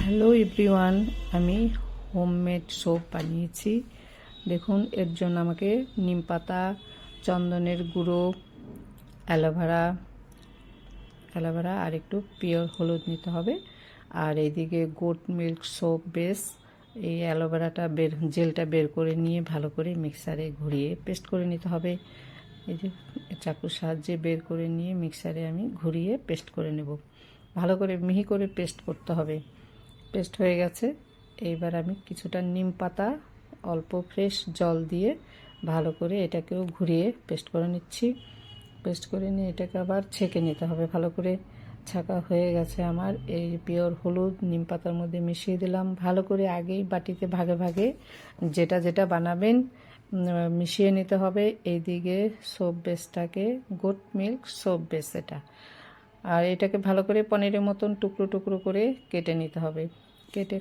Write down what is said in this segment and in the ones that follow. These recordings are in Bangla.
হ্যালো এভরিওয়ান, আমি হোমমেড সোপ বানিয়েছি। দেখুন, এর জন্য আমাকে নিম পাতা, চন্দনের গুঁড়ো, অ্যালোভেরা আর একটু পিওর হলুদ নিতে হবে। আর এইদিকে গোট মিল্ক সোপ বেস। এই অ্যালোভেরাটা জেলটা বের করে নিয়ে ভালো করে মিক্সারে ঘুরিয়ে পেস্ট করে নিতে হবে। এই যে চাকুর সাহায্যে বের করে নিয়ে মিক্সারে আমি ঘুরিয়ে পেস্ট করে নেব। ভালো করে মিহি করে পেস্ট করতে হবে। পেস্ট হয়ে গেছে। এইবার আমি কিছুটা নিম পাতা অল্প ফ্রেশ জল দিয়ে ভালো করে এটাকেও ঘুরিয়ে পেস্ট করে নিচ্ছি। পেস্ট করে নিয়ে এটাকে আবার ছেঁকে নিতে হবে। ভালো করে ছাঁকা হয়ে গেছে আমার। এই পিওর হলুদ নিম পাতার মধ্যে মিশিয়ে দিলাম। ভালো করে আগেই বাটিতে ভাগে ভাগে যেটা যেটা বানাবেন মিশিয়ে নিতে হবে। এইদিকে সোপ বেসটাকে গোট মিল্ক সোপ বেস এটা, আর এটাকে ভালো করে পনিরের মতন টুকরো টুকরো করে কেটে নিতে হবে।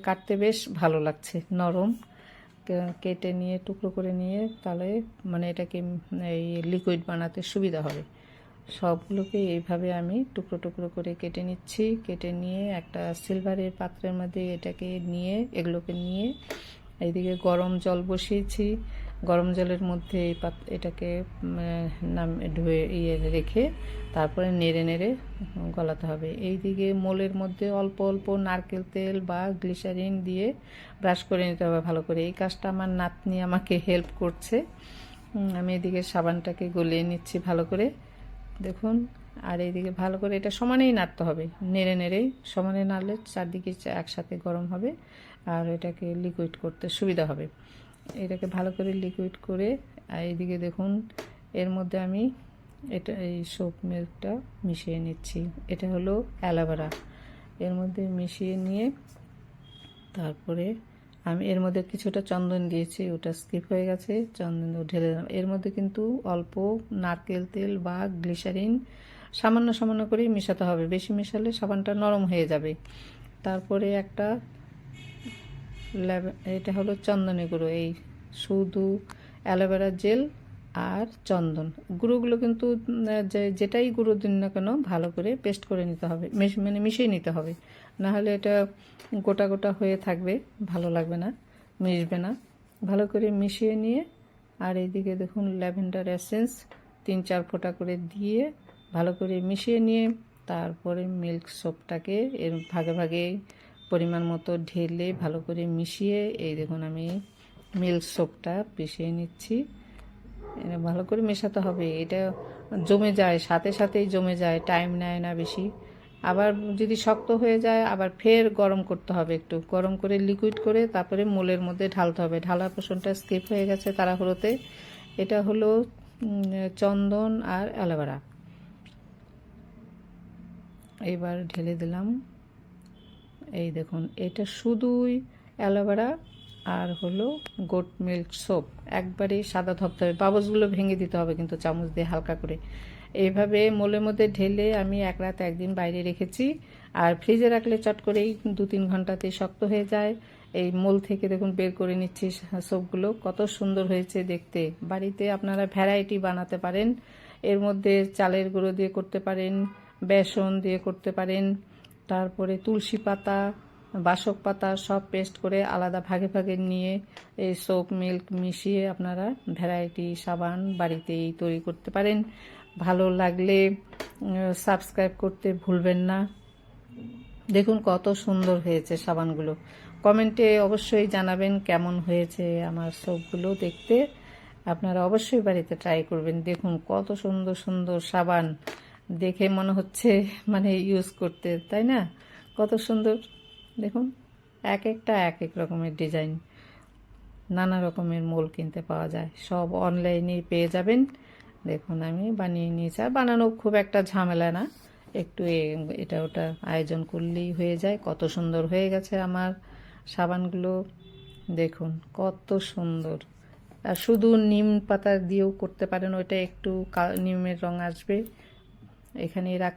কাটতে বেশ ভালো লাগছে, নরম। কেটে নিয়ে টুকরো করে নিয়ে তাহলে এটাকে এই লিকুইড বানাতে সুবিধা হবে। সবগুলোকে এইভাবে আমি টুকরো টুকরো করে কেটে নিচ্ছি। কেটে নিয়ে একটা সিলভারের পাত্রের মধ্যে এগুলোকে নিয়ে এইদিকে গরম জল বসিয়েছি। গরম জলের মধ্যে এটাকে রেখে তারপরে নেড়ে নেড়ে গলাতে হবে। এইদিকে মোলের মধ্যে অল্প অল্প নারকেল তেল বা গ্লিসারিন দিয়ে ব্রাশ করে নিতে হবে ভালো করে। এই কাজটা আমার নাতনি আমাকে হেল্প করছে। আমি এদিকে সাবানটাকে গলিয়ে নিচ্ছি ভালো করে, দেখুন। আর এইদিকে ভালো করে এটা সমানেই নাড়তে হবে, নেড়ে নেড়েই সমানে নাড়লে চারদিকে একসাথে গরম হবে আর এটাকে লিকুইড করতে সুবিধা হবে। এটাকে ভালো করে লিকুইড করে এইদিকে দেখুন, এর মধ্যে আমি এই সোপ মিল্কটা মিশিয়ে নিচ্ছি। এটা হলো অ্যালোভেরা। এর মধ্যে মিশিয়ে নিয়ে তারপরে আমি এর মধ্যে কিছুটা চন্দন দিয়েছি, ওটা স্কিপ হয়ে গেছে, চন্দন ঢেলে দিলাম। এর মধ্যে কিন্তু অল্প নারকেল তেল বা গ্লিসারিন সামান্য সামান্য করেই মেশাতে হবে, বেশি মেশালে সাবানটা নরম হয়ে যাবে। তারপরে এটা হলো চন্দনের গুঁড়ো। এই শুধু অ্যালোভেরা জেল আর চন্দন গুঁড়োগুলো কিন্তু যেটাই গুঁড়ো দিন না কেন ভালো করে পেস্ট করে নিতে হবে, মিশিয়ে নিতে হবে, না হলে এটা গোটা গোটা হয়ে থাকবে, ভালো লাগবে না, মিশবে না। ভালো করে মিশিয়ে নিয়ে আর এইদিকে দেখুন ল্যাভেন্ডার এসেন্স 3-4 ফোঁটা করে দিয়ে ভালো করে মিশিয়ে নিয়ে তারপরে মিল্ক সোপটাকে এর ভাগে ভাগে পরিমাণ মতো ঢেলে ভালো করে মিশিয়ে এই দেখুন আমি মিল্ক সোপটা মিশিয়ে নিচ্ছি। ভালো করে মেশাতে হবে, এটা জমে যায়, সাথে সাথেই জমে যায়, টাইম নেয় না বেশি। আবার যদি শক্ত হয়ে যায় আবার ফের গরম করতে হবে, একটু গরম করে লিকুইড করে তারপরে মোলের মধ্যে ঢালতে হবে। ঢালা পোষণটা স্কিপ হয়ে গেছে তাড়াহুড়োতে। এটা হলো চন্দন আর অ্যালোভেরা। এইবার ঢেলে দিলাম। এই দেখুন, এটা শুধুই অ্যালোভেরা আর হলো গোট মিল্ক সোপ, একবারে সাদা ধবধবে। বাবলসগুলো ভেঙে দিতে হবে কিন্তু চামচ দিয়ে হালকা করে। এইভাবে মোলের মধ্যে ঢেলে আমি 1 রাত 1 দিন বাইরে রেখেছি। আর ফ্রিজে রাখলে চট করেই 2-3 ঘন্টাতে শক্ত হয়ে যায়। এই মোল থেকে দেখুন বের করে নিচ্ছি সোপগুলো, কত সুন্দর হয়েছে দেখতে। বাড়িতে আপনারা ভ্যারাইটি বানাতে পারেন। এর মধ্যে চালের গুঁড়ো দিয়ে করতে পারেন, বেসন দিয়ে করতে পারেন, তারপরে তুলসী পাতা, বাসক পাতা সব পেস্ট করে আলাদা ভাগে ভাগে নিয়ে এই সোপ মিল্ক মিশিয়ে আপনারা ভ্যারাইটি সাবান বাড়িতেই তৈরি করতে পারেন। ভালো লাগলে সাবস্ক্রাইব করতে ভুলবেন না। দেখুন কত সুন্দর হয়েছে সাবানগুলো। কমেন্টে অবশ্যই জানাবেন কেমন হয়েছে আমার সোপগুলো দেখতে। আপনারা অবশ্যই বাড়িতে ট্রাই করবেন। দেখুন কত সুন্দর সুন্দর সাবান, দেখে মনে হচ্ছে ইউজ করতে, তাই না? কত সুন্দর দেখুন, এক একটা এক এক রকমের ডিজাইন, নানা রকমের মোল কিনতে পাওয়া যায়, সব অনলাইনেই পেয়ে যাবেন। দেখুন আমি বানিয়ে নিয়েছি, আর বানানো খুব একটা ঝামেলা না, একটু এটা ওটা আয়োজন করলেই হয়ে যায়। কত সুন্দর হয়ে গেছে আমার সাবানগুলো, দেখুন কত সুন্দর। আর শুধু নিম পাতা দিয়েও করতে পারেন, ওইটা একটু নিমের রং আসবে। এখানেই রাখ।